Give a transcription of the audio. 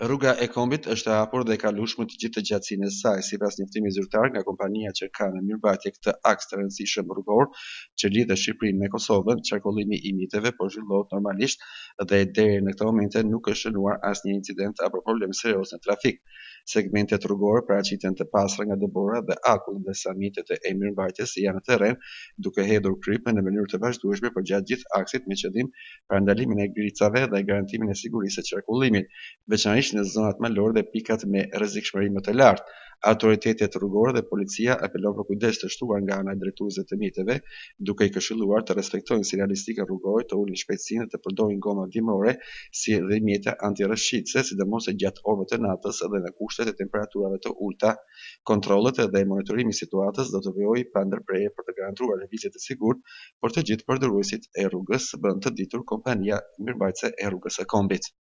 Rruga e Kombit është e hapur dhe e kalueshme të gjithë të gjatësinë e saj, sipas njoftimit zyrtar nga kompania që ka në mirëmbajtje këtë aks të rëndësishëm rrugor që lidhet Shqipërinë me Kosovën. Qarkullimi I miteve po zhvillohet normalisht dhe deri në këtë moment nuk është shënuar asnjë incident apo problem serioz në trafik. Segmentet rrugore paraqiten të pastra nga dëbora dhe akull, ndërsa mjetet e mirëmbajtjes janë në terren, duke hedhur krype në mënyrë të vazhdueshme përgjatë gjithë aksit me qëllim parandalimin e gricave dhe garantimin e sigurisë së qarkullimit, veçanërisht në zonat malore dhe pikat me rrezikshmëri më të lartë. Autoritetet rrugore dhe policia apelojnë për kujdes të shtuar nga ana e drejtuesve të mjeteve, duke I këshilluar të respektojnë sinjalistikën rrugore, të ulin shpejtësinë dhe të përdorin goma dimrore si dhe mjete antirrëshqitëse, sidomos gjatë orëve të natës dhe në kushtet e temperaturave të ulta. Kontrollet dhe monitorimi I situatës do të vijojë pa ndërprerje për të garantuar lëvizje të sigurt për të gjithë përdoruesit e rrugës, bën të ditur kompania mirëmbajtëse e rrugës së Kombit.